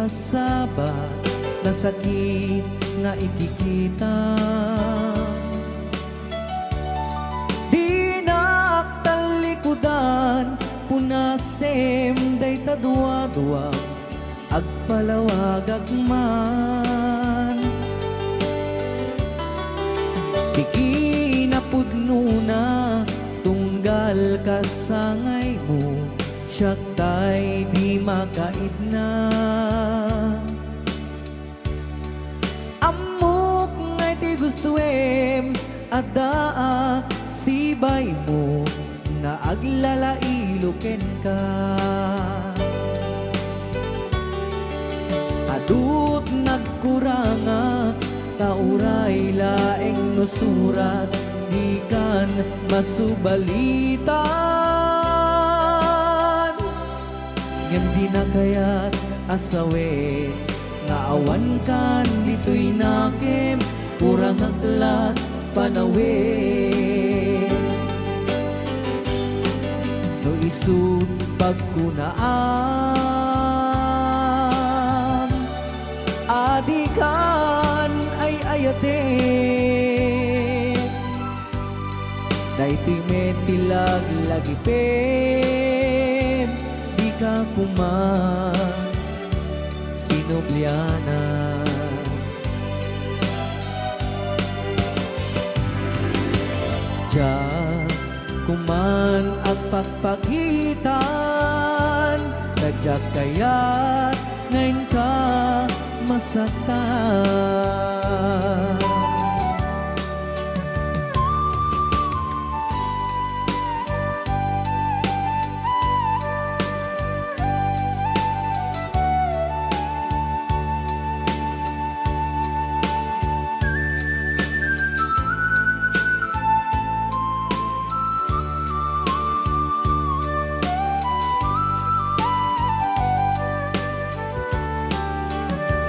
pasabat na sakit nga ikikita. Di naktalikudan punasem day tadua-dua agpalawag agman. Di kinapudno na tunggal kasangay mo, siyak tay di makaid na. Amok ngay ti gustuem adaa sibay mo na aglalailuken ka. Adut nagkuranga tauray laeng nusurat di kan masubalitan. Ngem di na kaya't asawe nga awan kan dito'y nakem kurang aklat panawe. No isut pagkunaan adikan ay ayate. Daytoy metilag lagi pem di ka kuman sinubliana. Diyan kuman ang pagpagitan kadyak kaya't ngayon ka masaktan.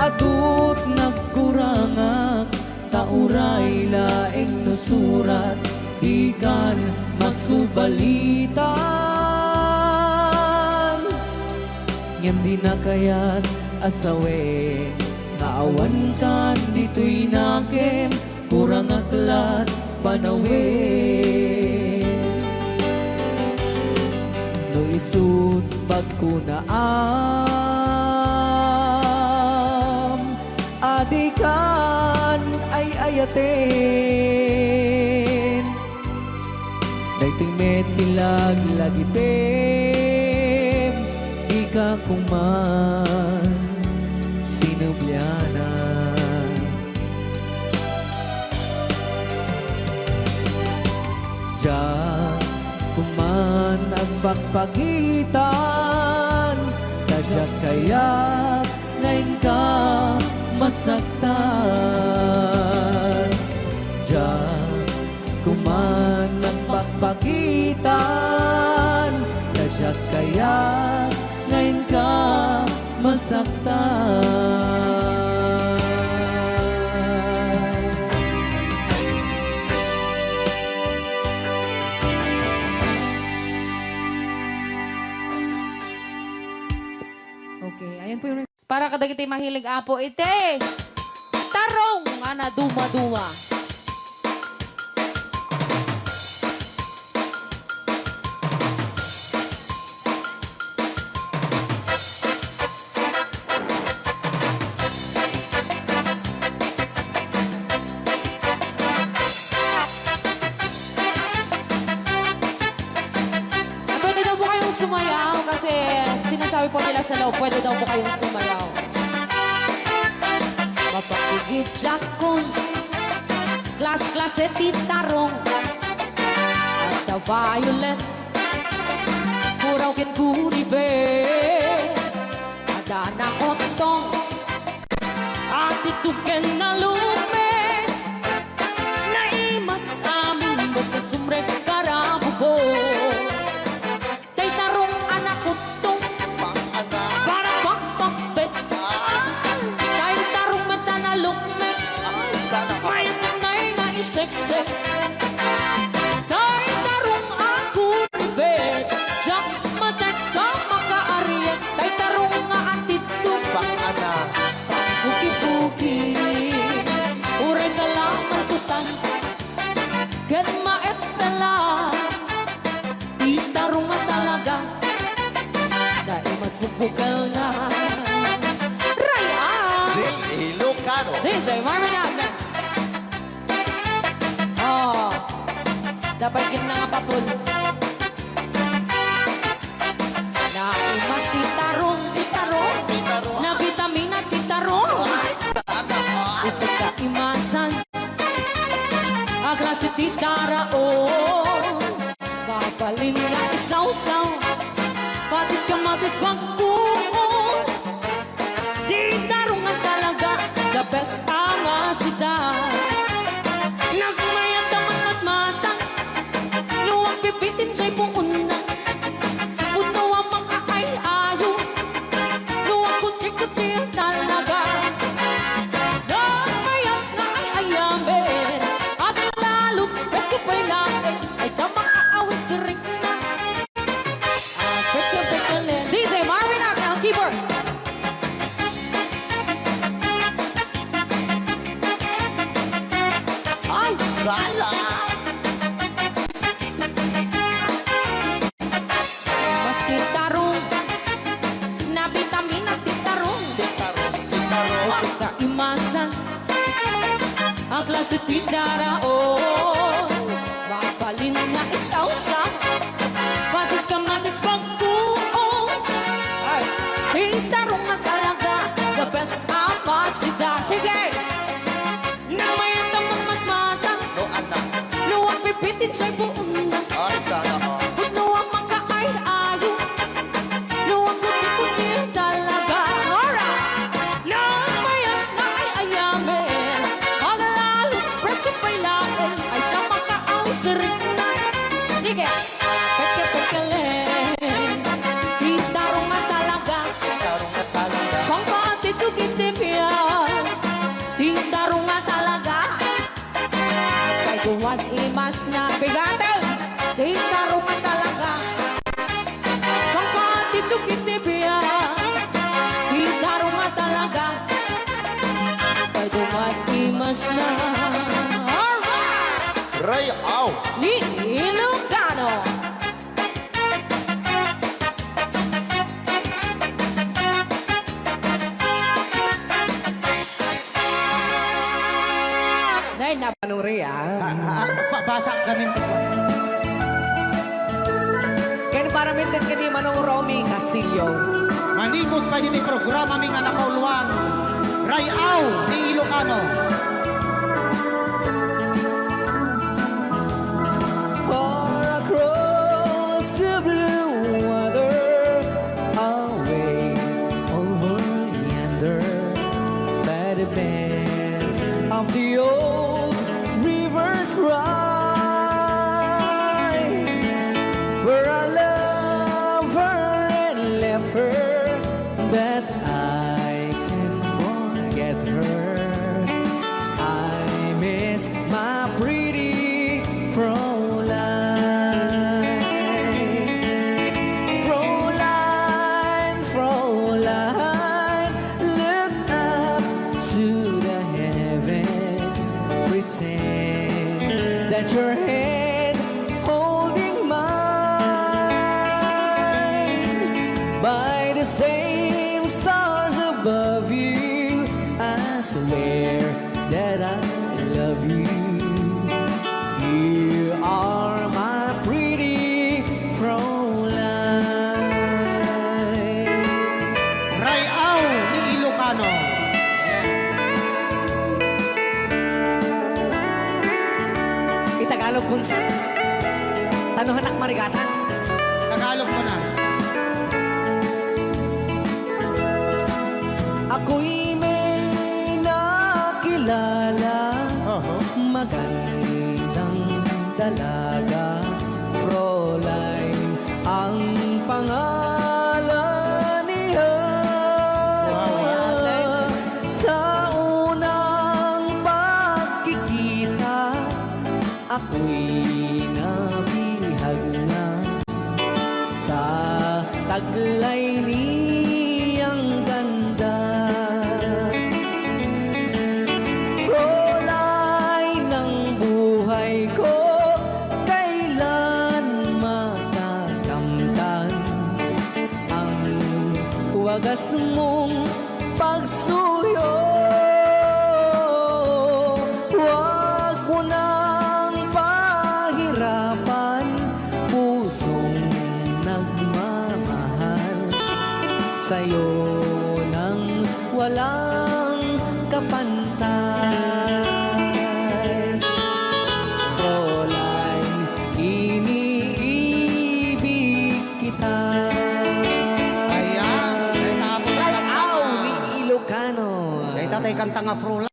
Adut nagkurangak tauray laeng nusurat di kan masubalitan. Ngem di na kaya't asawe nga awan kan dito'y nakem kurang aklat panawe. No isut pagkunaan adikan ay ayaten. Daytoy metilag lagi pem di ka kuman sinubliana. Diyan kuman ang pagpagitan kadyak kaya't ngayon ka masaktan. Diyan kuman ang pagpagitan kadyak kaya't ngayon ka masaktan. Okay, ayan po yung... Para kadagiti mahilig apo ite. Tarong ana duma-duma. Pwede daw po kayong sumayaw kasi sinasabi po nila sa loob, pwede daw po kayong sumayaw. Papakigit jakon, klas-klas titarong, at the violet, kuraw kin kuribe, ada na otong, at ituken na lume, naimas amin mo sa sumrek karabugo. Sexy kahit tarong ako bet jak matek ka makaariyak tay tarong nga atid pang ana bugbugel na. Raya! Di Ilocano. DJ Marvin Agna. Oh, dapat gina nga papul. Naimas titarong, titarong. Titarong. Na vitamina titarong. Ay, sana. Usap ka imasan. Ang klase titara, oh. Papalin nga isaw-saw. Patis ka matis pagkuho. Titarong nga talaga. The best ang asita. Nagmayat ang matmatang. Luwag pipitin siya'y puuna. Puno ang mga ay-ayo. Luwag kuti-kuti talaga. Nagmayat na ay ayamin. At lalo, best ko pa'y laking. Ay tamang aawin sa ring na. Pekyo-pekyo-len. DJ Marvin Agna, keyboard. Ay, sana. Mas titarong. Na vitamina titarong. Titarong. Titarong. Usap ka imasan. Ang klase tindara, oh. Mapalin na isaw-sa. Patis ka matis pagkuho. Ay, titarong na talaga. The best ang pasida. Sige! Namayat ang magmatmata. No, anak. Luwag pipitin siya'y buuna. Ay, sana. Puno ang mga ay-ayo. Luwag kuti-kuti talaga. Alright! Namayat na ay ayamin. Magalalo, presko pa'y lakin. Ay tamang kaawin sa ring na. Sige! Peke-pekelen. Titarong nga talaga. Titarong na talaga. Pangpatitugin-tipiyan. Titarong nga talaga. Kay duwag imas na bigatin. Titarong nga talaga. Pangpatitugin-tipiyan. Titarong nga talaga. Kay duwag imas na. Alright! Ray, aw. Ni Ilocano. Dahil na Anong Rhea? Basa kami. Kaya para mintin ka ni Manong Romy Castillo. Maningod pa din programa mi nga nakauluan. Rayaw ni Ilocano. Far across the blue water, away over yonder, by the banks of the old rivers ride, where I love her and left her, that I can forget her. I miss my pretty Fräulein. Fräulein, Fräulein, look up to the heaven, pretend that your hand holding mine. By the same stars above you, I swear that I love you. You are my pretty Fräulein. Rayaw ni Ilocano. Itagalog kung sa Tanuhanak Marigatan. Tagalog mo na. Ako'y may nakilala, magandang dalaga, Fräulein ang pangalan niya. Sa unang pagkikita, ako'y nabihag na sa taglay niyang ganda. Fräulein ng buhay ko, kailan matakamtan ang wagas mong pagsuyo. Huwag mo nang pahirapan pusong nagmamahal sa'yo nang walang kapantay. Fräulein, iniibig kita. Ayan, ay tapos Ay, na aw, ni Ilocano. Ay tatay kanta nga Fräulein.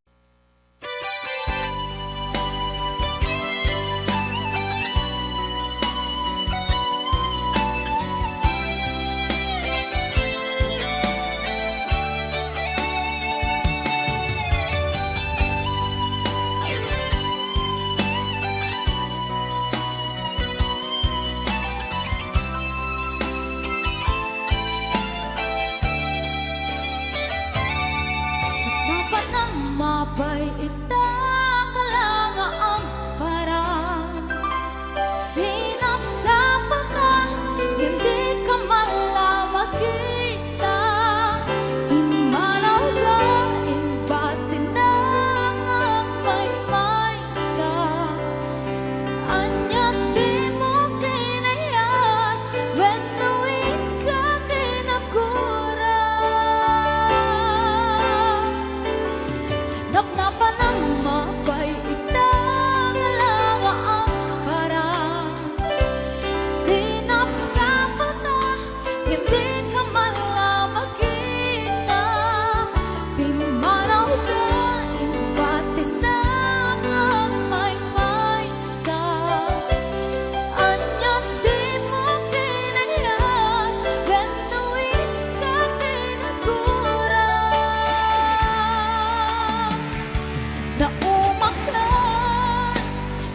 Dapat nang mapay ang parang sinapsapa ka, hindi ka malamagita. Himalaw ka, imbatin na ang may sa anya di mo kinaya, when the wind ka kinagura. Napnapan ng mapay itang ang parang sinapsapa ka, hindi ka malamagita. Pimanaw ka, imbatin na ang may sa anya di mo kinaya, when the wind ka kinagura.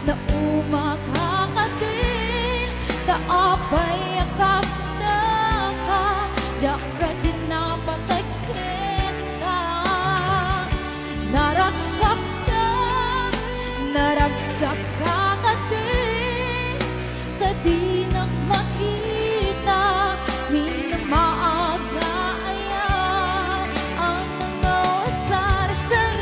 Naumak hakadin, taapay akas na ka, diaka din napatay kita. Naragsak ka kadin, tadi nagmakita, minamaaga ayan ang mga wasar-sarita.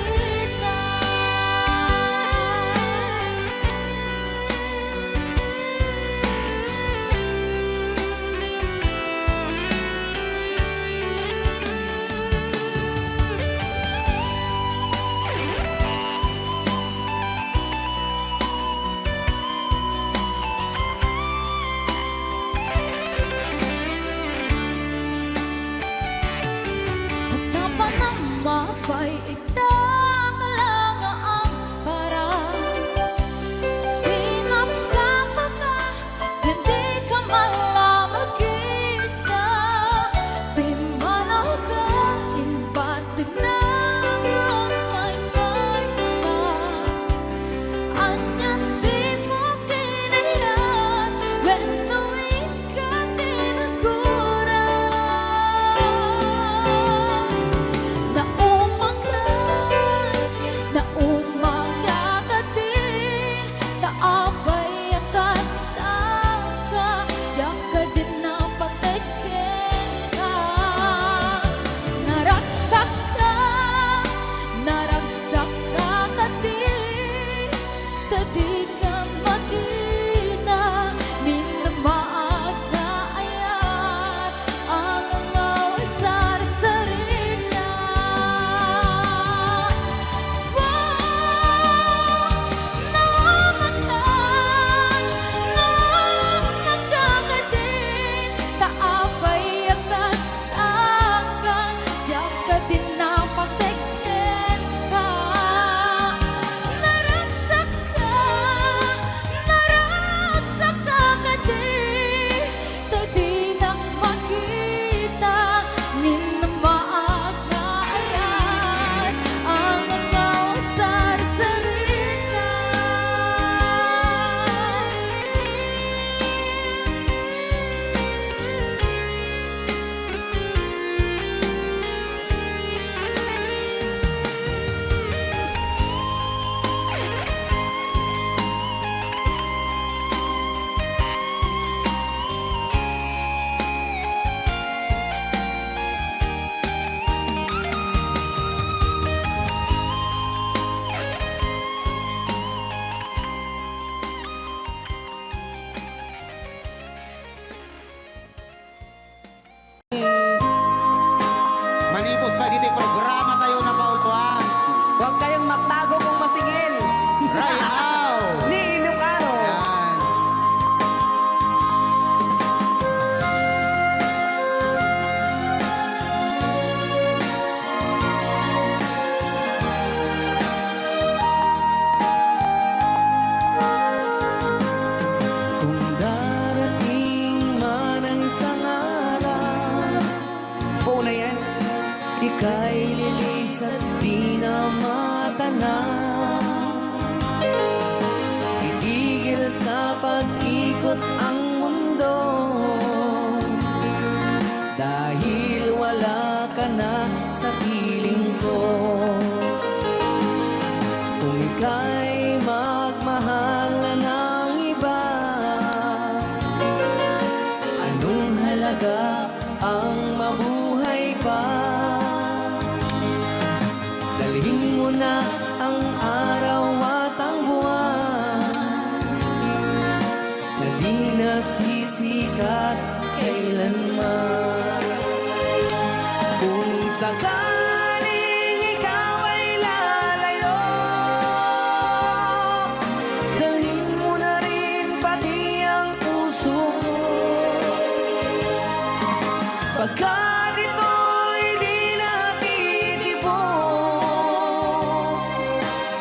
Pagka nito'y di natitibok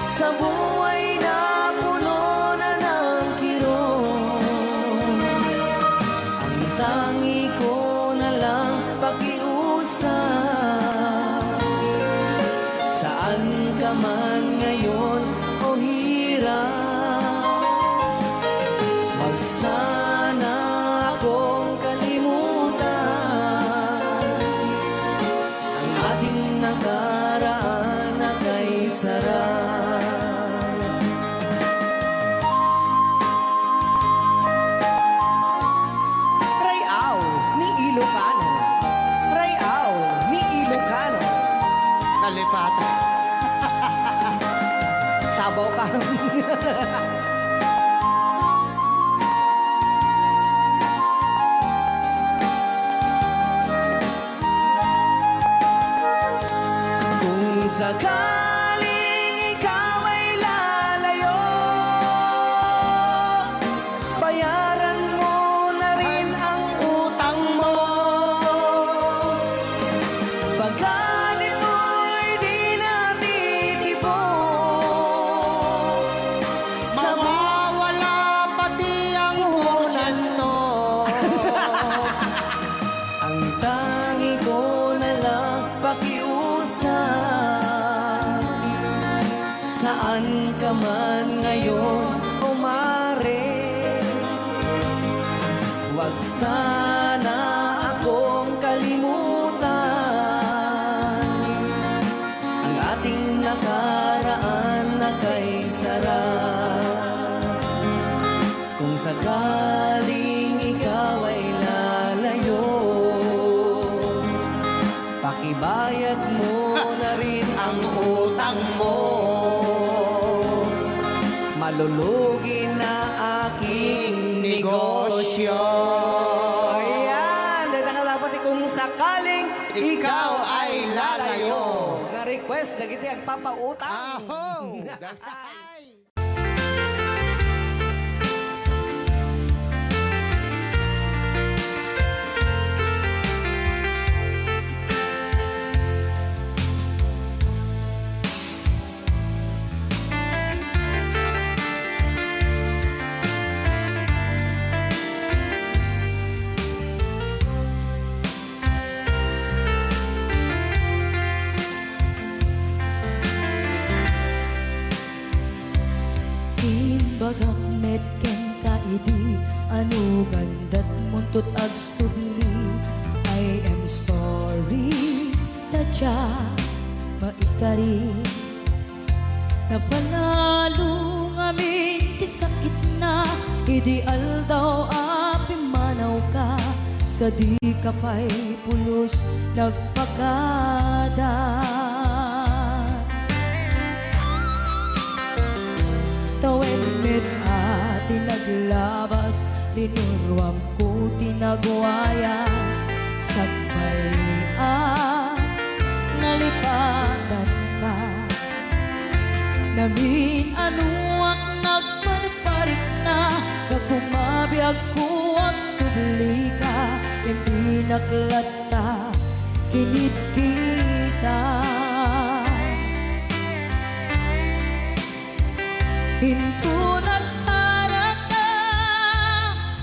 sa buhay na puno na ng kirot, ang tangi ko na lang pakiusap. Saan ka man ngayon o hirap, wag sana akong kalimutan ang ating nakaraan na kay sarap. Rayaw ni Ilocano. Rayaw ni Ilocano. Nalipatan. Sabaw ka. Kung sakaling ikaw ay lalayo, bayaran mo na rin ang utang mo. Pagka nito'y di natitibok sa Mawawala pati ang porsyento. ang tangi ko na lang pakiusap. Saan ka man ngayon o mare, wag sana akong kalimutan ang ating nakaraan na kay sarap. Kung sakaling ikaw ay lalayo, pakibayad mo na rin ang utang mo. Malulugi na aking negosyo. Ayan, dahil nakalapat kung sakaling ikaw ay lalayo. Na-request na kita papautang. Aho! Bagak metken ka idi anu gandat muntut ag subli. I am sorry tadya maikari napanalo ngamin ti sakit na ideal daw api manaw ka sa di ka pa'y pulos nagpagada. Tawenit at tinaglabas, tinuruam ko tinagwayas. Sagbay at nalipatan ka. Namin anuak nagparparik na, kakumabiyag ko at subli ka. Hindi naklata, kinit kita. Hinto nagsara ka,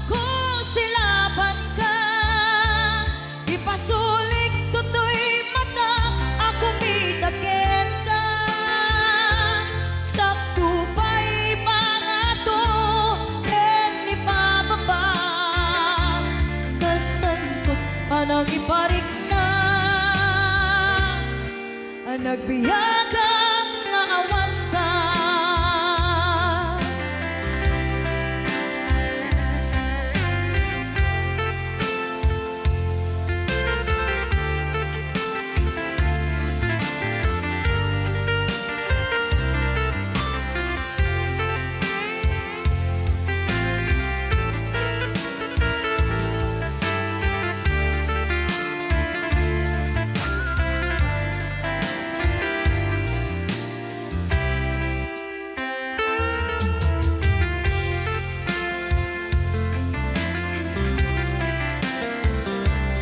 kung silaban ka, ipasulik tutoy mata, ako mitaken ka. Sa tupay mga to, ken ni pababa, kastantot anang iparik na, nagbiyagang nga awan ka.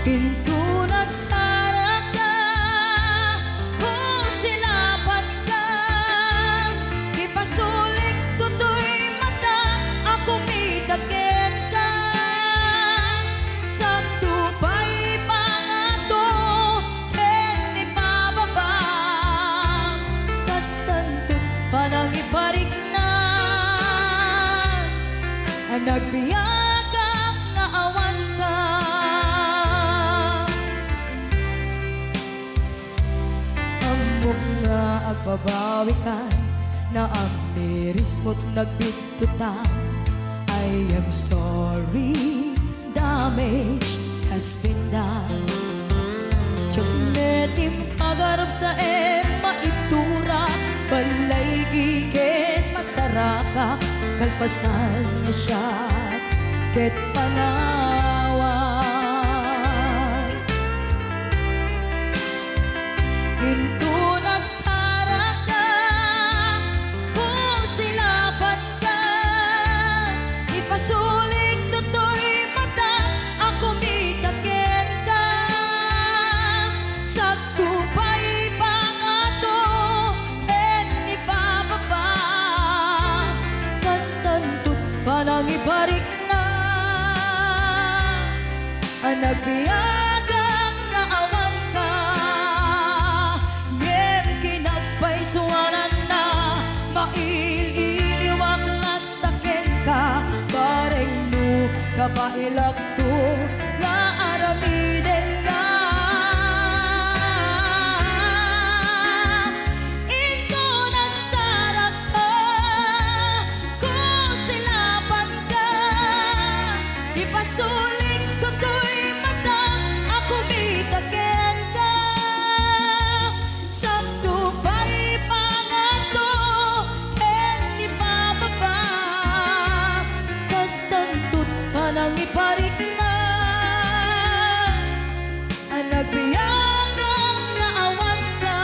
Pintura kawikan na ang liris mo't nagbitutan. I am sorry, damage has been done. Tiyagnetim agarap sa maitura, balay gigen masaraka, kalpasan niya siya ket panawan. Into nagsaraka kung silapan ka, ipasulig tutoy mata, ako mitaken ka. Sa tupay pangato, ni bababa, kastantut panang ibarik na, ang nagbiyagang naawan ka. Ngem kinapay suwanan na, maililiwag lataken ka, bareng nu kapailak to, nga aramiden ka. Ito nagsarak ka, kung silapan ka, ipasuling tutoy mata, ako mitaken ka. Sa tupay pangato, ni bababa, kastantut panang iparik na, ang nagbiyagang naawan ka.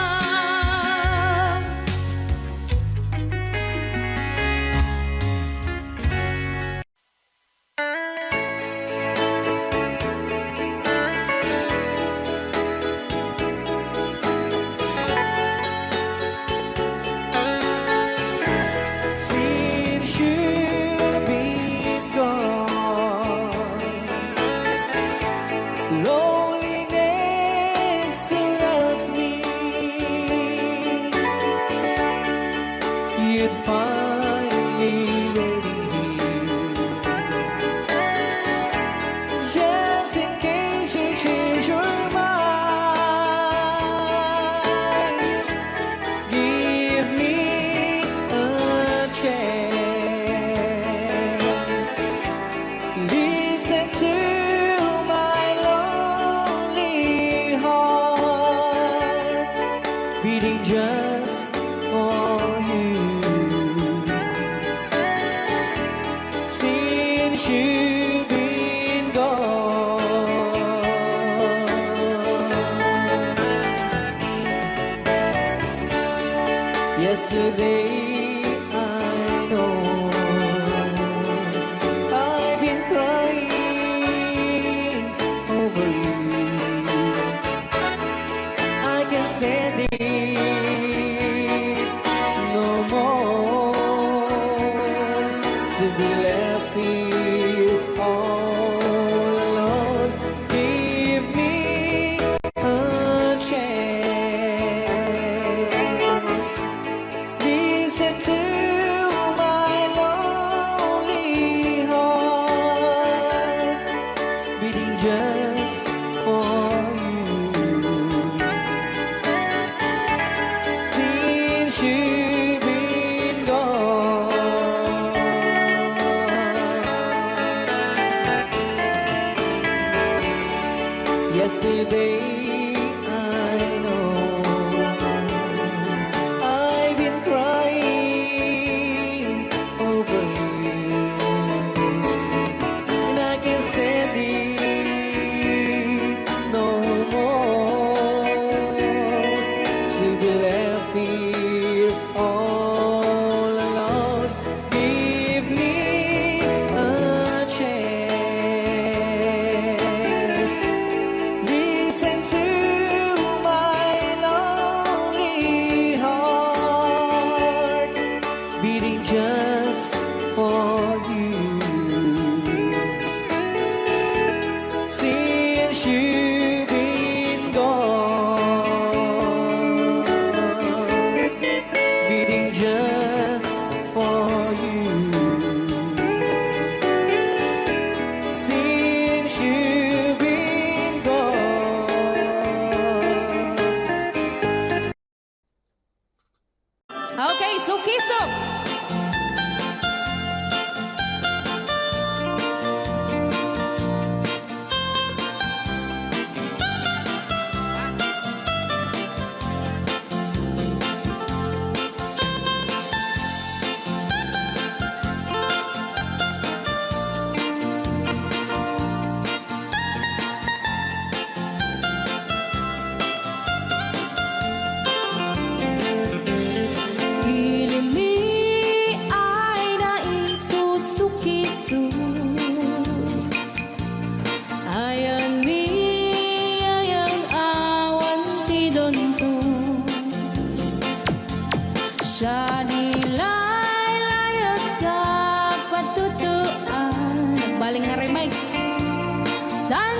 Since you've been gone, loneliness surrounds me. You'd find me waiting here, just in case you change your mind. Give me a chance. Listen to my lonely heart beating just for you. Since you've been gone, yesterday I know I've been crying over you. I can't stand it no more, to be left here all alone. Give me a chance. Listen to my lonely heart beating just for you. Since you've been gone, yesterday I know I've been crying over you, and I can't stand it no more, to be left here all alone. Give me a chance. Listen to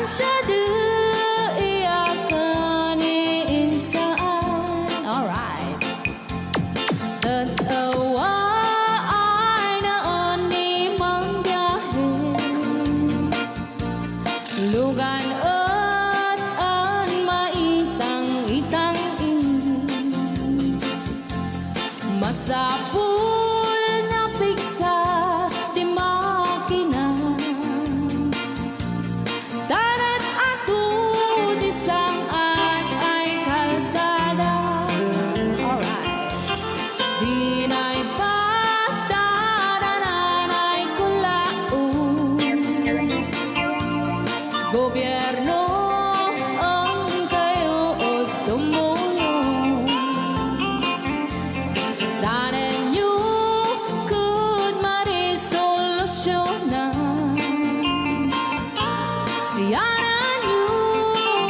syadu iakan insaan. Alright. Tatawa ay noon ni Mang Biyahe. Lugan at an maitang-itang ini. Masapul na piksa di makina. Darat ato di saan ay kalsada. Alright. Di na'y patadanan ay kulaon. Gobyerno ang kayo o tumulong. Danan nyo kud marisolusyonan. Yanan nyo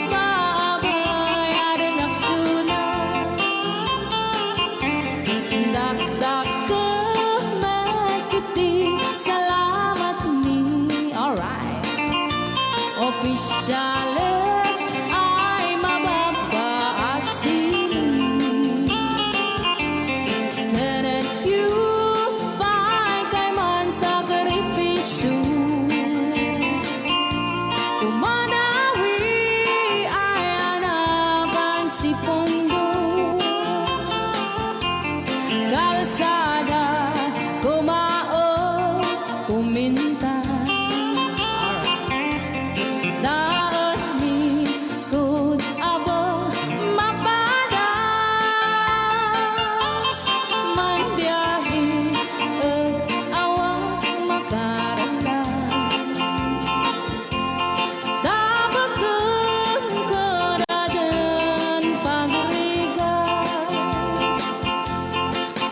paabayan ang aksyonan. Dakdak ka magkiti, salamat mi. Alright. Opisyales ay mababaasin. Senate you kay man sakripisyo. Umanawi ay anaban si Pondo. Kalsada, kumao, kuminta. Daan mi kud abo mapadas. Man biyahe at awang makaratan. Dabagan karagan pagrigan.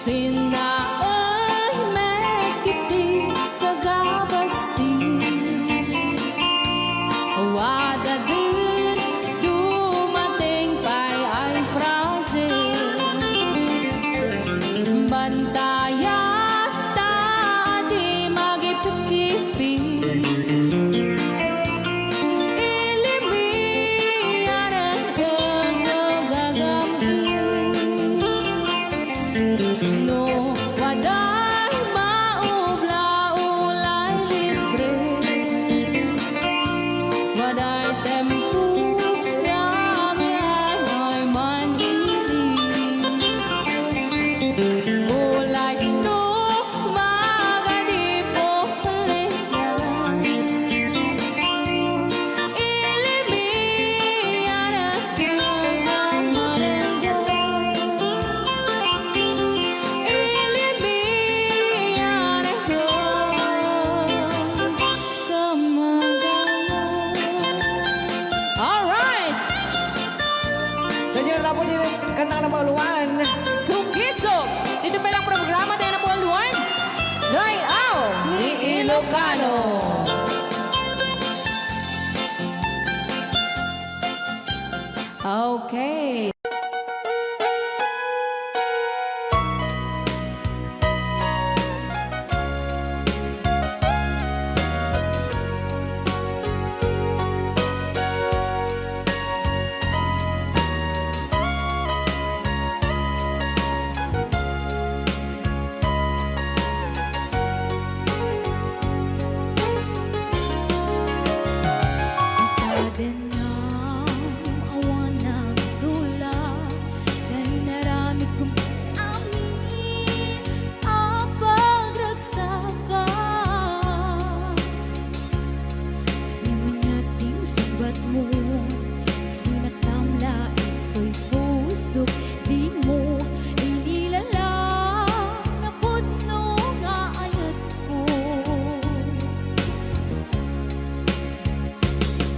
Sinaan mekiti sa gabasin. Wada din dumating pa'y ay project. Bantayan ta di magipipipi. Ilimian ang gagamis. No, waday maubla-ulay libre. Waday tempo yang ay manili. Ulay no magadipo palitan. Ilimian ang kagamarengan. Ilimian ang kagamarengan. Alright! Ganyan na po din ang kantang na pauluan. Sukisok! Dito pa lang programa tayo na po alwan. Rayaw Ni Ilocano. Okay. Awan ng sula dahil naramit kong amin ang pagragsakan. Imunyating subat mo, sinatamla ito'y pusok, di mo inilalang na pudno nga ayat ko.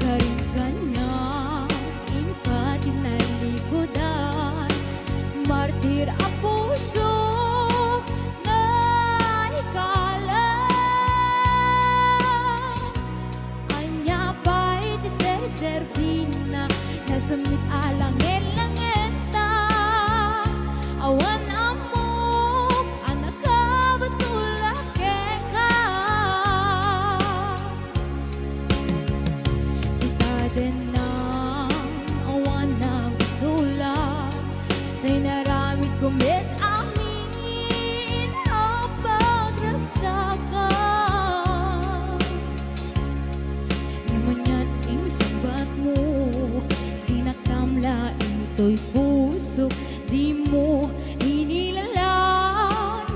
Karingkanya, impati na likodan, martir ang puso na ikalan. Anya pa'y tiserservina, nasamit alang elangeta. Awan amok, anak ka basula keka. din ang awan na gusula. Tay naramid kumit amin ang pagragsakan. Imanyan ing subat mo, sinakamla ito'y puso. Di mo inilala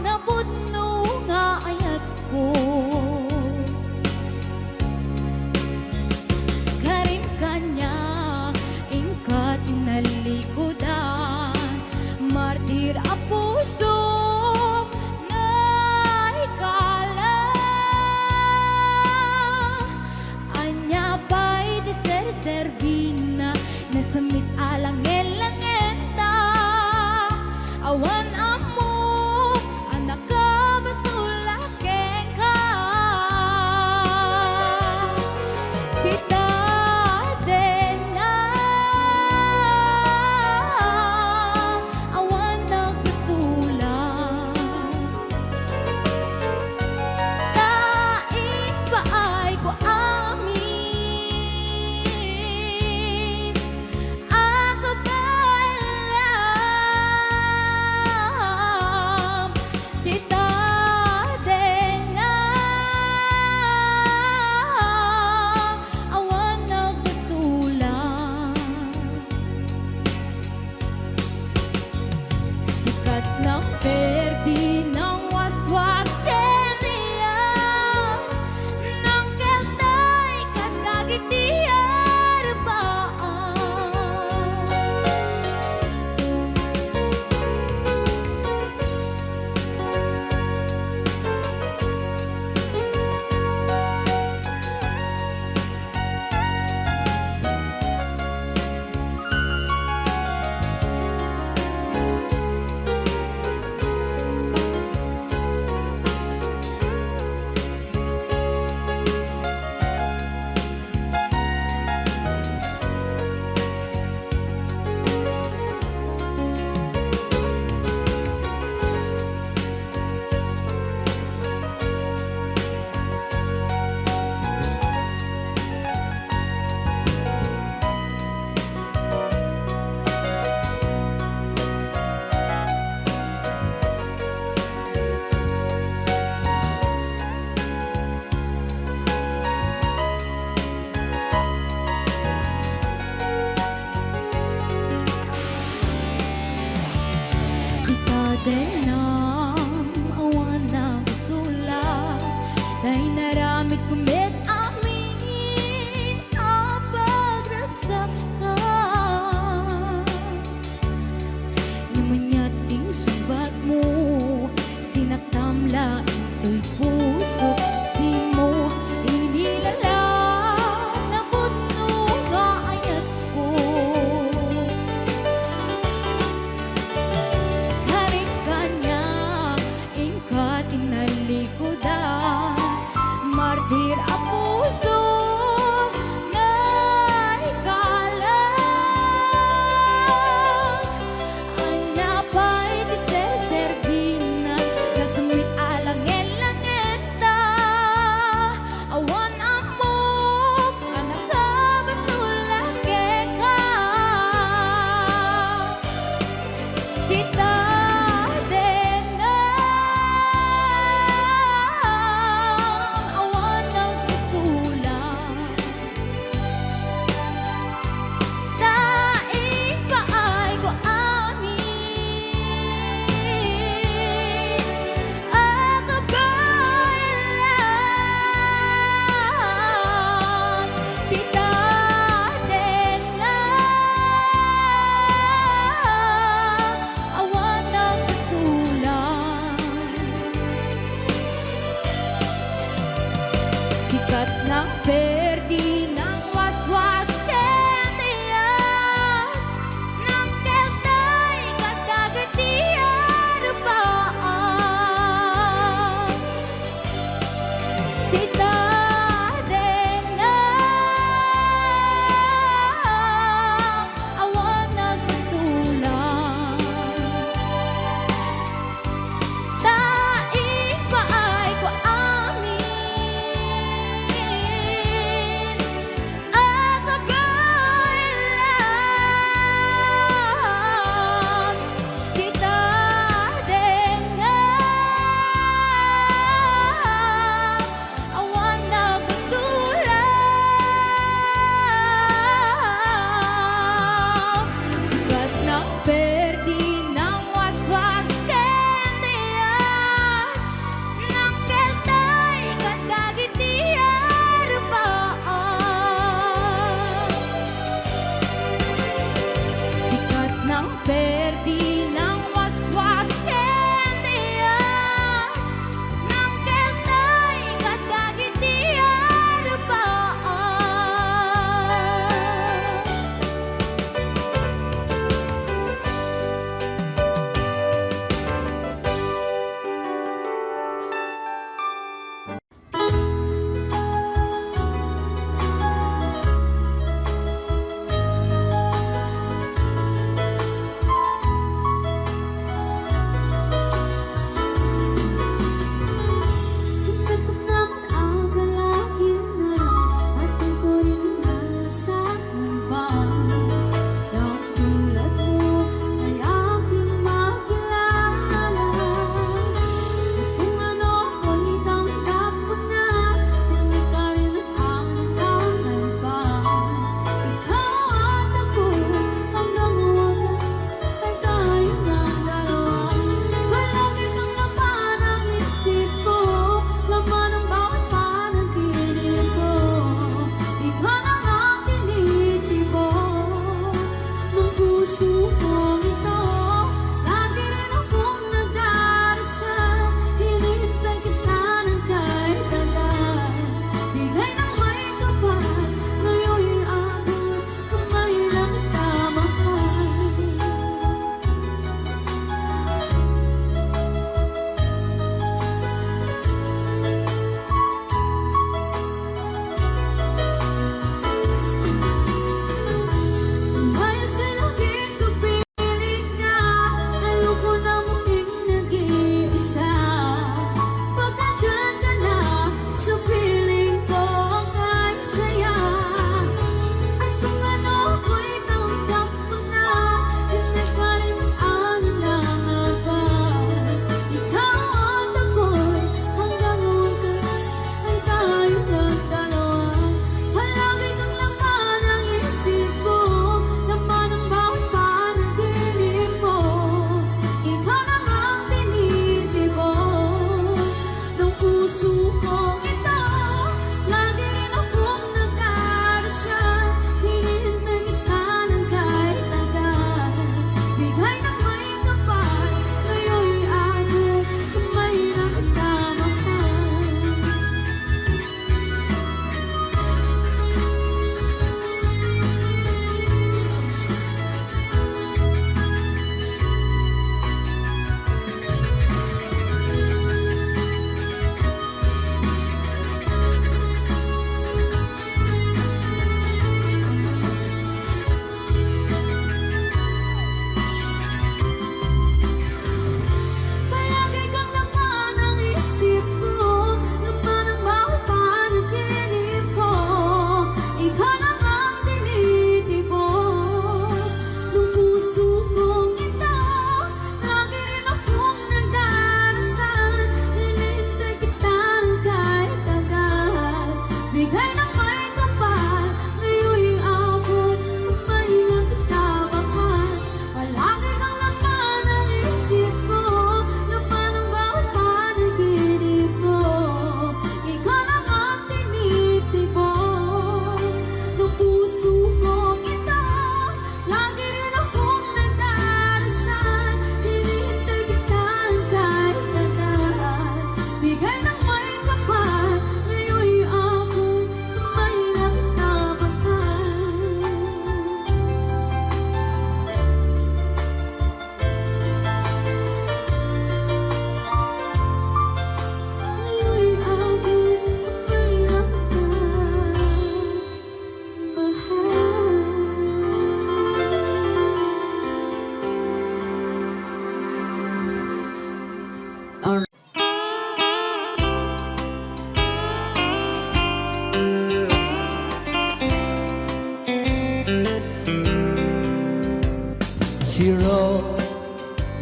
na budno nga ayat ko. Karim kanya ingkat nalikudan, martir a puso na ikala. Anya pa'y di ser-servina, nasamit alang elangenta. Awan amo, anak ka basula ka. Dita din na awan nagbasula. Tain pa ay ko amin,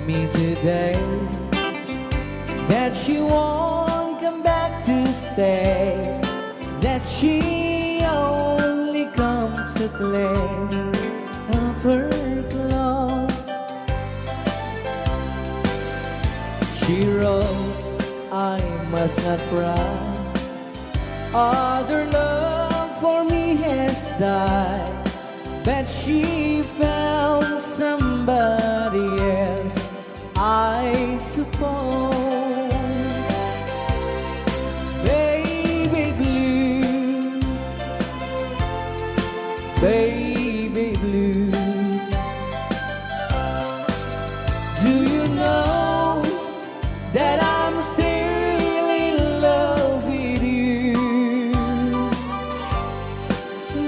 me today that she won't come back to stay, that she only comes to claim of her clothes. She wrote, I must not cry, other love for me has died, but she found somebody else, I suppose. Baby blue, baby blue, do you know that I'm still in love with you?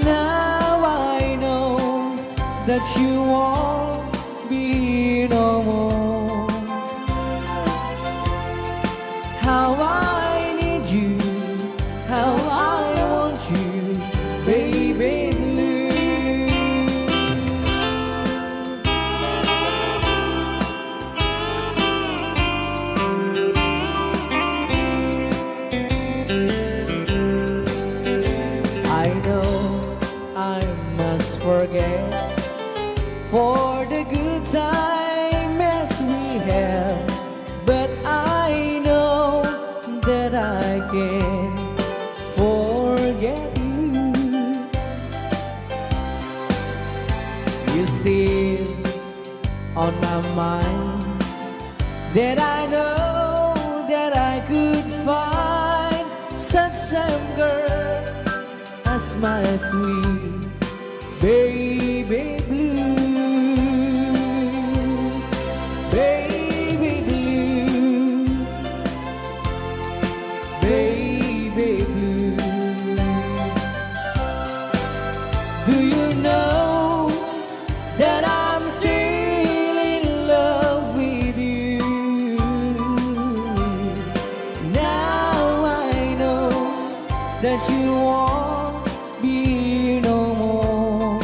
Now I know that you won't be no more. How I need you, how I want you, baby blue. I know I must forget for the good times we have, but I know that I can forget you. You still on my mind, that I know that I could find such same girl as my sweet baby blue, baby blue, baby blue. Do you know that I'm still in love with you? Now I know that you won't be no more.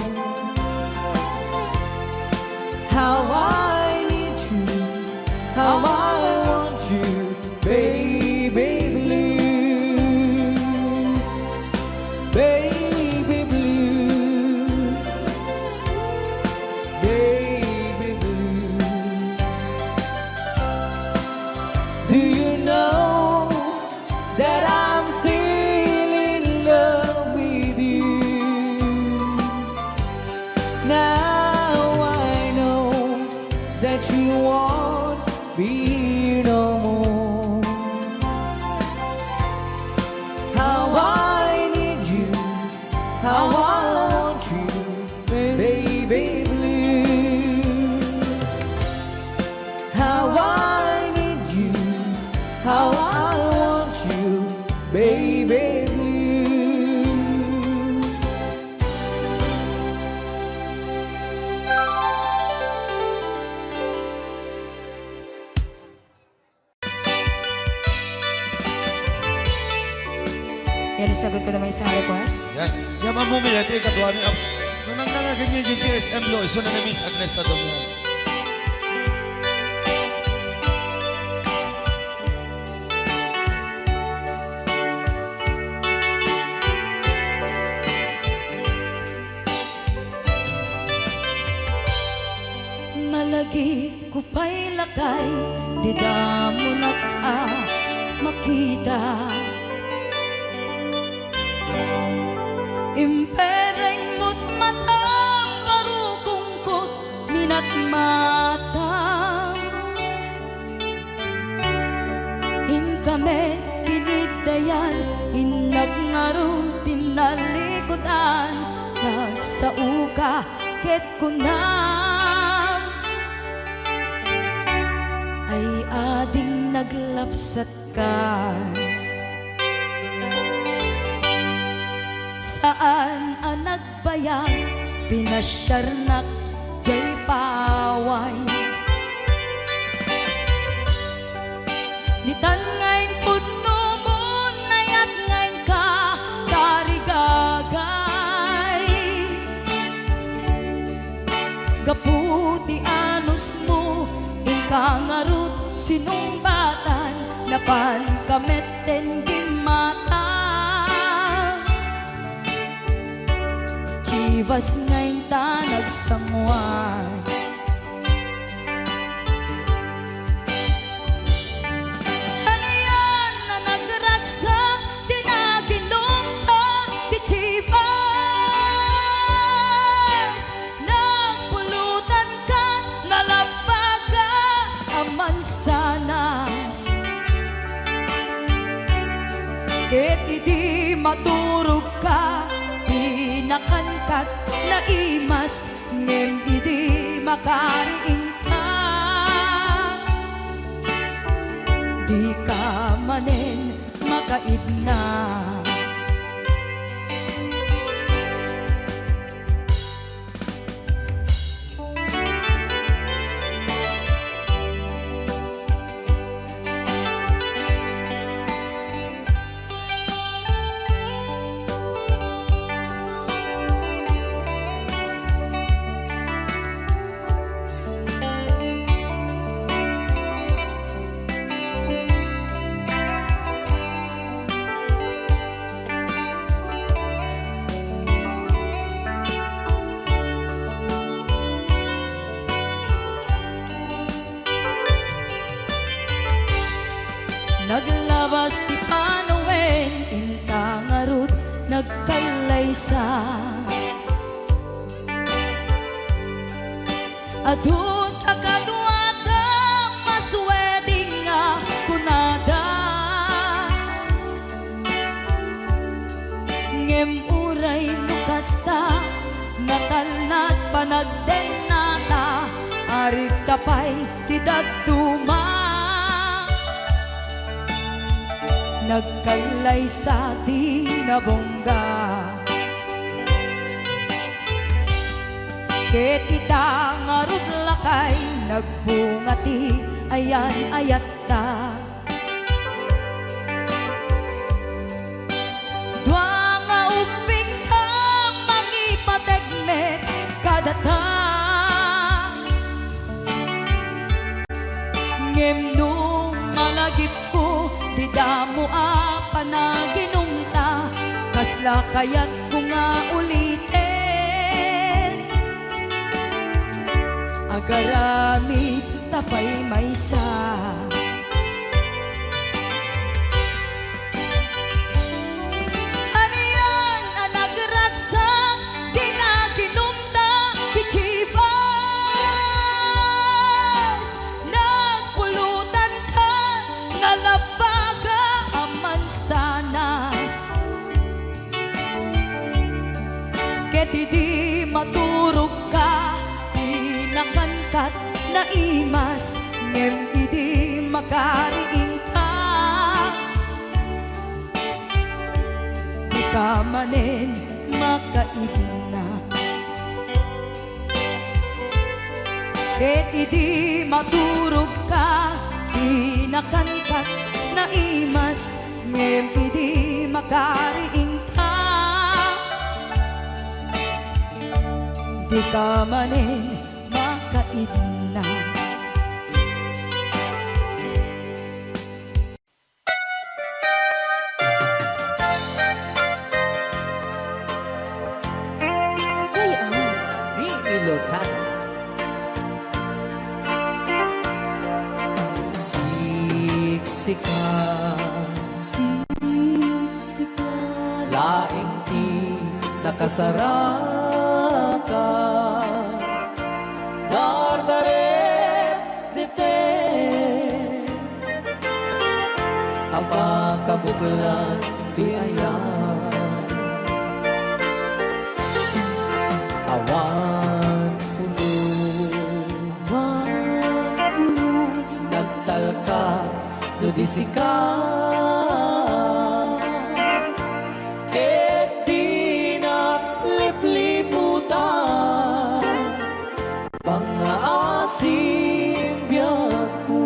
How I need you, how I want you, baby blue, baby blue, baby blue. Do you know that I'm still in love with you? Now I know that you won't be no more. How I need you, how I want you, baby blue. How I need you, how I want you, baby blue. Yan, sagot ko naman isang request. Yan. Yaman mo mila, ito yung katuwa niya. Nung nangangagan niya yung GSM lo, iso na Miss Agnes sa doon. Malagi ko pa'y lakay, di mo na makita. Impereng mo't mata, parukungkot, minat mata. In kami tinigdayan, inagnaro tinalikodan, nagsauka ket kunam. Ay ading naglapsat ka. Saan ang nagbayag, pinasyarnak jay paway. Nitan ngayon pudno mo, nayat ngayon ka, tarigagay. Gaputi anos mo, ikaw pan kameten di mata Chivas ngayon ta nagsamuan Ano yan na nagragsak di naginumpa di Chivas Nagpulutan ka nalabaga aman sanas Ket idi maturog ka di nakankat na imas ngem idi makariing ka di ka manen makaidna Naglabas ti panawen intangarut nagkalaysa Adun akaduada masweding nga kunada Ngem uray nukasta natalnat panagdenata Arit tapay ti daduma Nagkailay sa tinabongga Ket ita ngarud lakay nagbungati ayan ayatta Dua nga uping ka mangipategmet kadata Ngem nung malagip ko di damo panaginumta kasla kayat ko nga ulitin agaramit tapay maysa Ano yan ang nagragsak di naginumta di Chivas Nagpulutan ka nalabaga aman sanas Ket idi maturog ka di nakankat na imas ngem idi makariing ka di ka manen makaidna Ket idi maturog ka di nakankat na imas ngem idi makariing ka di ka manen makaidna Di Ilocan. Siksika, Siksika laing ti nakasaraka. Dardaret dite, apakabuklan ti ayan. Awan pulos, nagtalka no di sika. Ket di naglipliputan pangaasim biyak ko.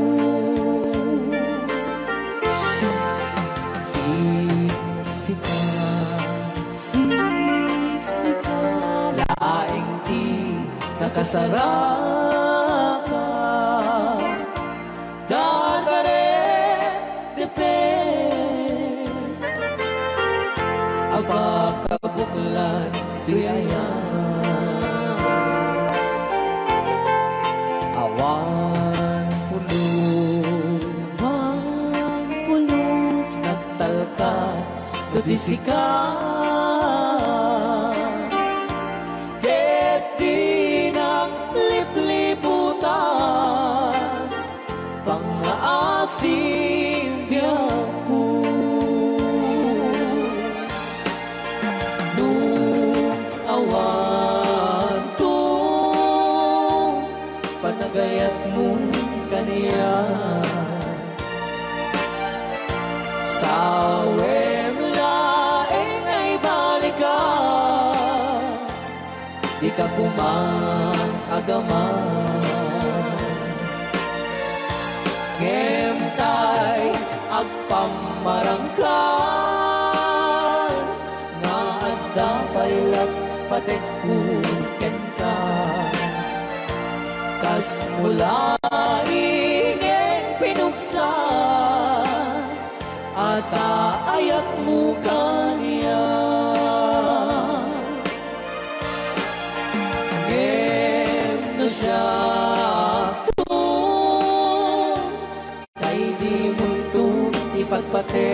Siksika, siksika, laing ti nakasaraka. Dardaret dudisika ket di na lipliputan pangaasim biyaku nung awan to panagayat mo kaniya sawem laeng ay balikas di ka kumang agaman ngemtay agpamarangkan nga adda pailat patek ken ka kas mula ingen pinuksa at aayat mo kaniya ngem no siya kay di mo ito ipagpate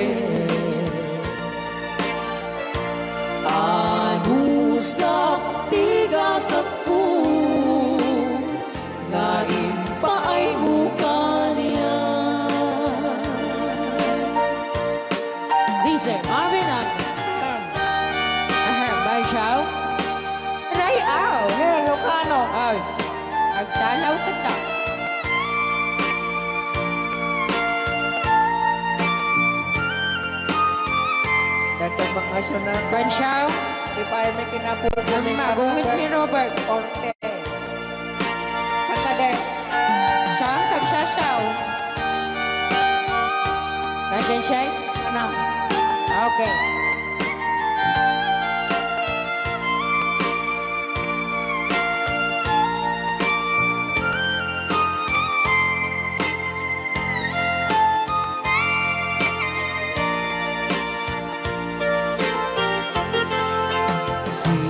anusak tigasak po na impaay mo kaniya DJ Marvin at Bay Chow. Ray Au. Hey, Lucano. Ay, agdalaw ka ta. Dagdag bakasyon na. Ban Chow. Di pa ay may kinapupumi ka. Magungit ni Robert. Orte. Sakade. Siyang tagsasaw. Nasyan siya? Ano? Okay.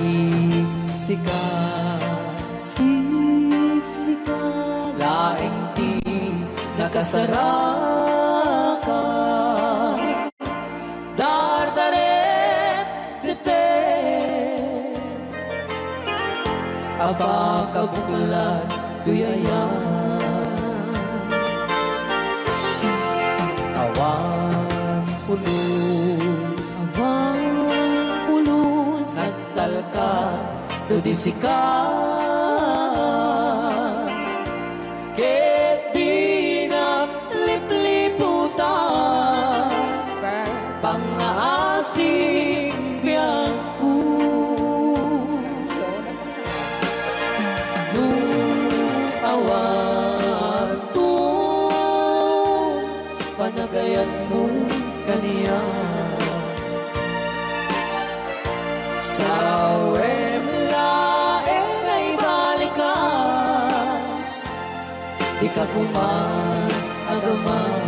Siksika, siksika, laeng di nakasaraka. Dardaret dete, aba kabukulan tuyayan. Awan pulos, nagtalka dudisika ket di na lipliputan pangaasim biyaku nung awan to panagayat mo kaniya sawem laeng ay balikas di ka kumang agaman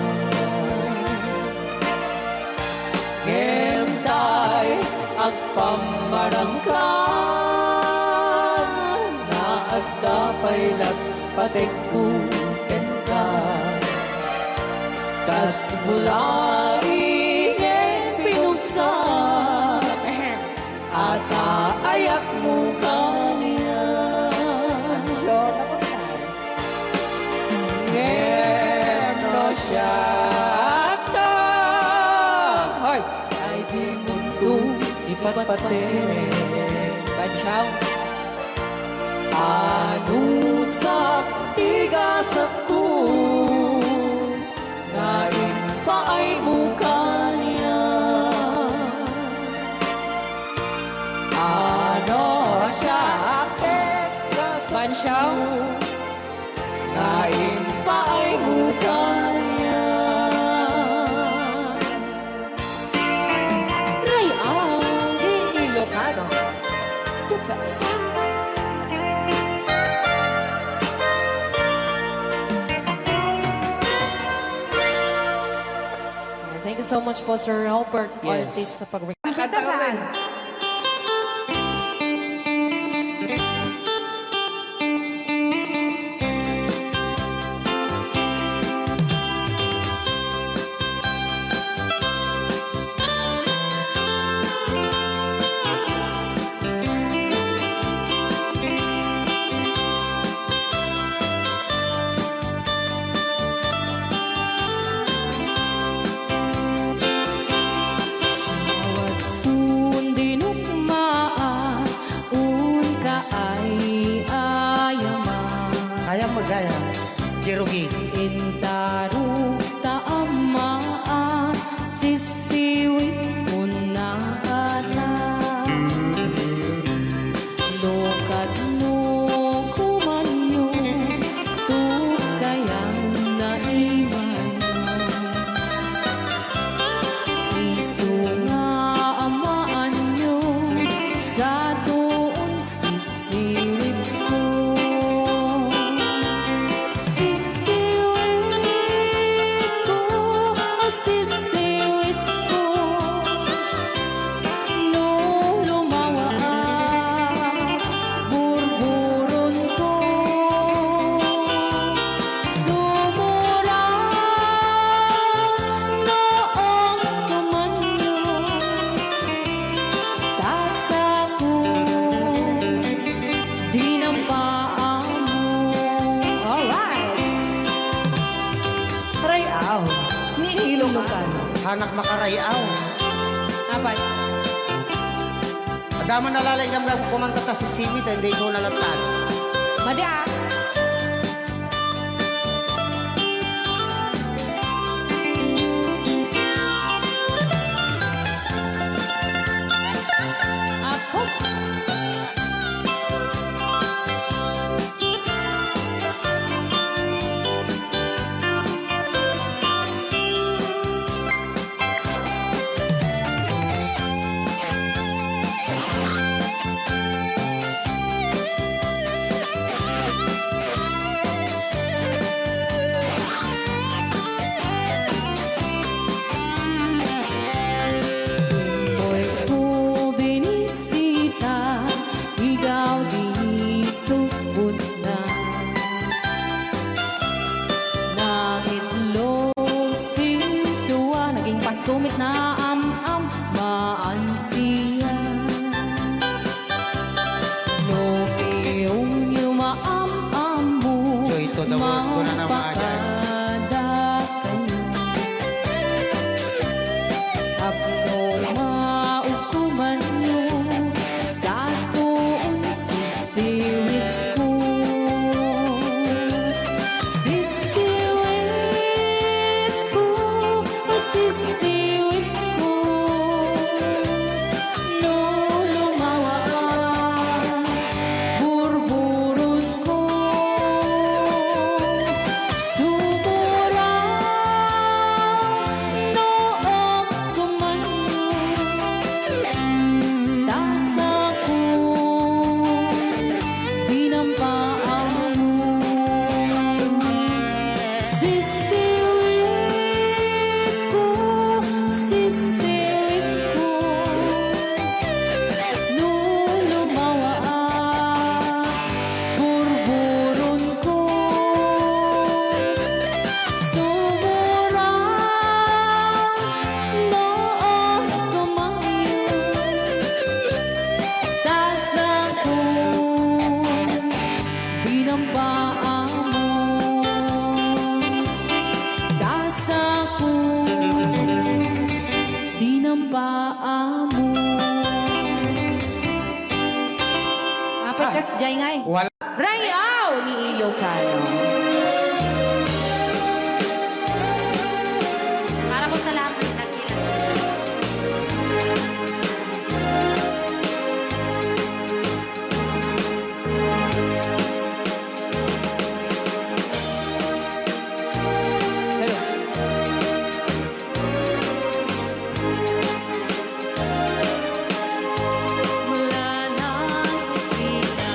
ngemtay agpamarangkan na adda pailat patek ken ka kas mula ingen pinuksa at aayat mo kaniya ngem no siya Hoy! ay di mundo ipatpate Bansaw. anusak tigasak ko na impaay mo kaniya ano siya Bansaw. na impaay mo kaniya Ray Au. Di Ilocano. Tukas. Thank you so much po, Sir Robert Yes. Ortiz, sa pag-record. Kanta ka rin. Bisaya. Jerugi. Intaru taamaan sisiwit mo na Lokad no kumanyo tukayang naimay Isu nga amaan nyo sa doon sisiwit ko Sisiwit ko, sisiwit ko No lumawa at burburon ko Sumura noong tumanyo Tasa ko, dinampaan mo Alright! Rayaw ni Ilocano. Hanak makarayaw. Apat. Adaman nalalay nga kumanta ta si Simit, hindi ko nalantad. Madi ah! Apo. Hoy ko binisita, ikaw di supot na Nangitlog sintuwa, naging pastumit na am-am maansiya No iyong yumaam-am mo, So, ito, the word ko na naman, mapakada kayo Apno maukuman nyo sa tuong sisiwit ko Sisiwit ko, sisiwit ko No lumawa burburot ko Sumura noong tumanyo Tasa ko, dinampaan mo Sisiwit ko, sisiwit ko No lumawa burburon ko Sumura noong tumanyo Tasa ko, dinampaan mo Tasa ko, dinampaan mo Apat kas jay ngay Wala. Rayaw ni Ilocano Para po sa lahat ng nagkilala Mula nang sila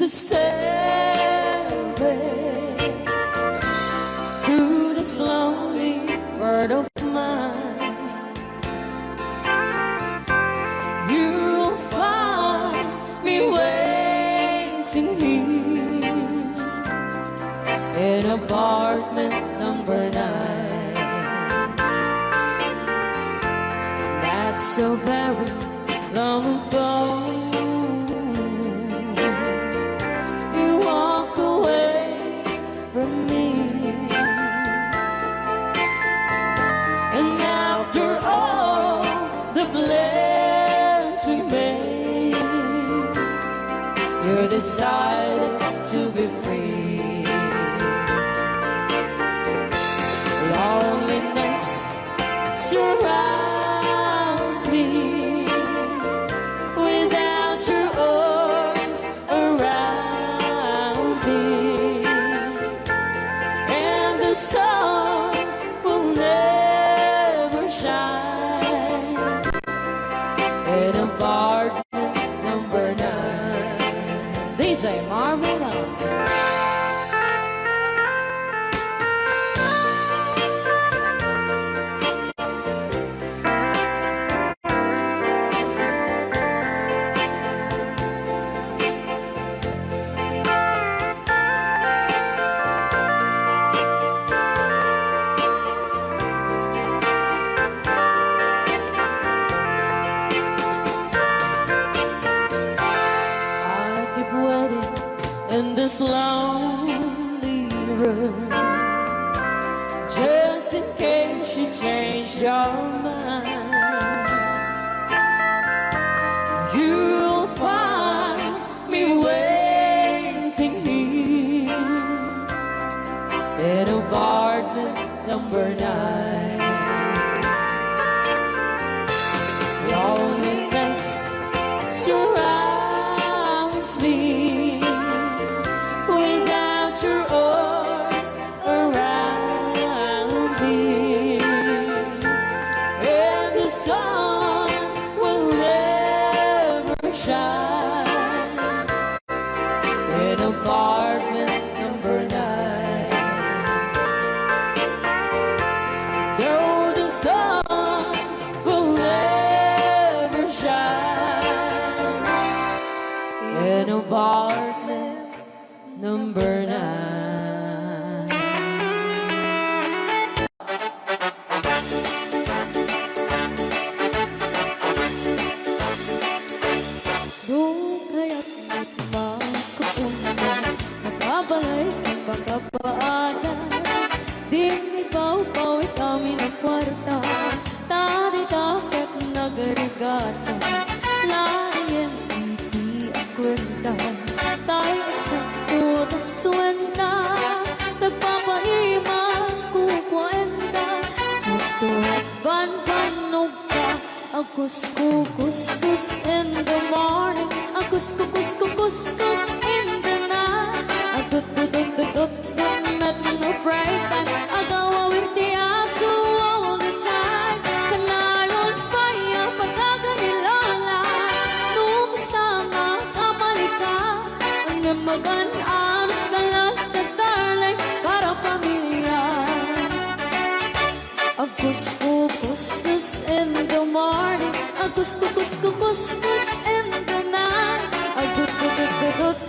Just tell me through this lonely world of mine, you'll find me waiting here in apartment number 9. That's so very long ago. You walk away from me, and after all the plans we made, you decided to be free. Loneliness surrounds me without your arms around me, and the sun will never shine in apartment number 9. DJ Marvela. In this lonely room, just in case you change your mind, you'll find me waiting here in apartment number 9. Loneliness surrounds me without your arms around me, and the sun will never shine in apartment number 9. No, the sun will never shine in apartment number 9. Doon kaya't magkapuno, nakabalik ang pagkapaada. Di ikaw-pawit kami ng kwarta, tadi-dakat nagarigata. Layan iti ang kwenta, tayo eksakto tas tuwenta. Tagpapaimas ko kwenta, sakto at ban-banog ka. Akus-kukus in the morning, akus-kukus in the night. Agud-gud-gud-gud met no bright time, agawawin ti aso all the time. Kanayon kaya pagkaganilala, nubasta nga kapalika. Ang namagan anos ka lang katarlay para pamilya. Akus-kukus in the morning, akus-kukus in the night. Agud-gud-gud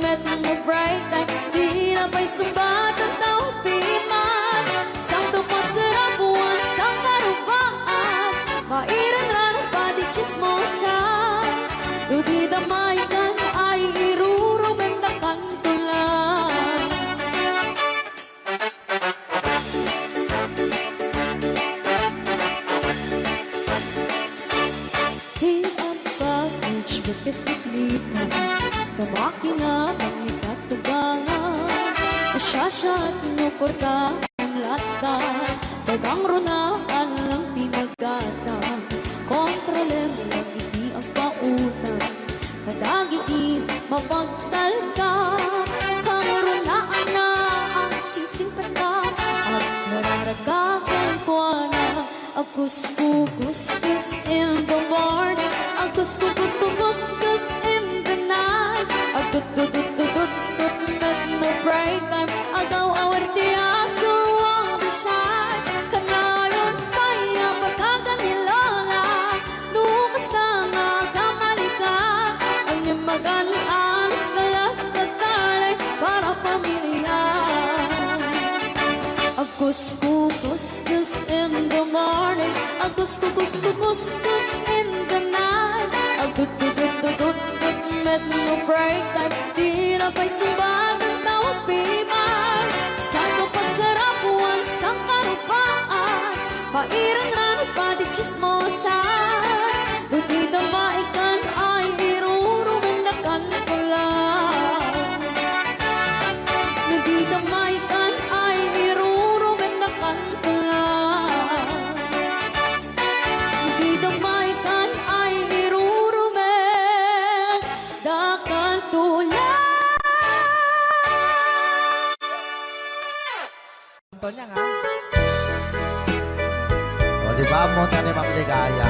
met no bright time, di na pa'y sumbat ang tawag piman. Sakto pa sarap buwan sa karubaan, mairan lang ang pati chismosa. Di damay ka na ay irurubenta kantulan. Di ang package bakit iklita, kamaki nga ang ikatugangan. Asyasya at nuporta ang lata, dagang runaan lang tinagata. Kontrolem lang iti ang pautan, kadagi mapagtal ka. Kangrunaan na ang sising pata, at nararagakan ko na. Akus-kukus in the morning, akus-kukus in the night. Agud-gud-gud Couscous in the morning, a couscous in the night, a good met no break time, di na pa'y simbag ang tawag piman. Saan ko pasarap buwan sa karupaan, pairan na nagpadi chismosan, dutida maikan ay irurumundakan ko lang. Dutida maikan ay irurumundakan ko lang. Dutida maikan ay irurumundakan ko lang. Ito niya nga. O, di ba mo na ni Ma'am Ligaya?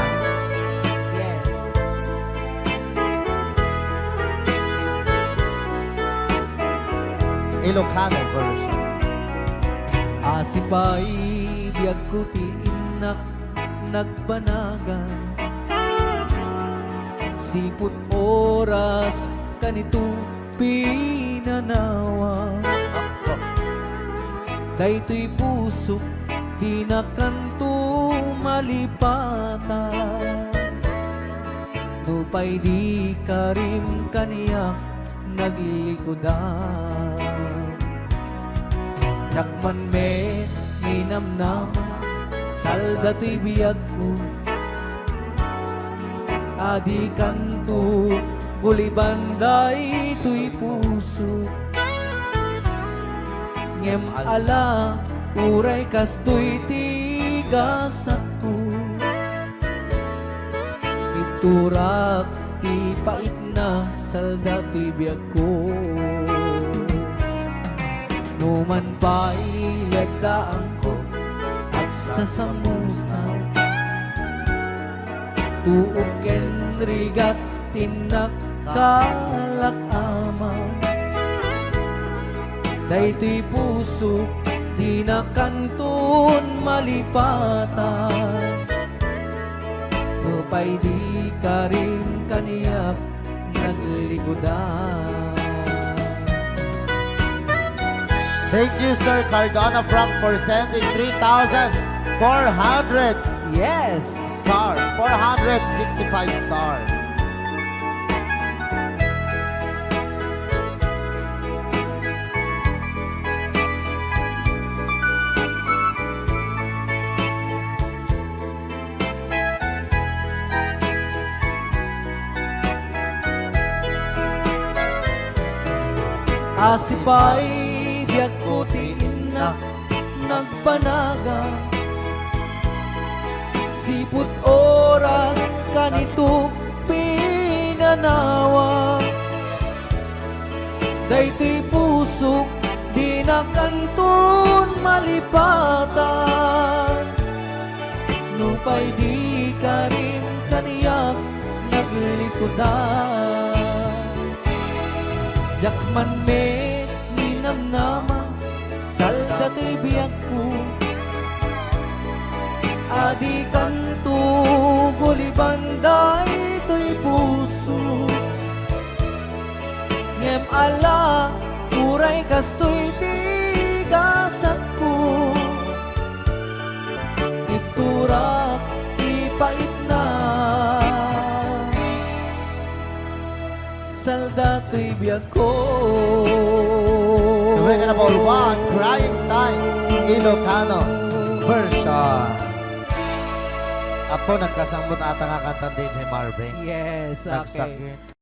Yes. Ilocano version. Asipay biyag ko ti inak nagbanagan, siput oras kanito pinanawa. Daytoy puso di na kanto malipatan, nupay di karim kaniya naglikodan. Yakman me ninamnama, salda to'y biyag ko, adi kanto gulibanday to'y puso. Ngem ala uray kastoy tigasak ko, iturak ti pait na salda to'y biyag ko. Numan pa'y lagdaan ko at sasamusaw, tuog ken rigat tinak kalakamaw. Daytoy puso di na kanton malipatan, upay di ka rin kaniyak naglikodan. Thank you, Sir Cardona Frank, for sending 3,400 Yes! stars. 465 stars. Asipay biyag ko ti inak nagpanaga, siput oras kanito pinanawa. Daytoy pusok di na kanton malipatan, nupay di ka rin kaniyak naglikodan. Yakman me ninamnama, salda to'y biyag ko, adi kanto gulibanday to'y puso. Ngem ala uray kastoy tigasat ko, iturak ipait na salda to'y biyag ko. So we're gonna ball one, Crying Time, Ilocano version. Apo, nagkasambot ata nga kanta din si Marvin. Yes, okay. Nagsakit.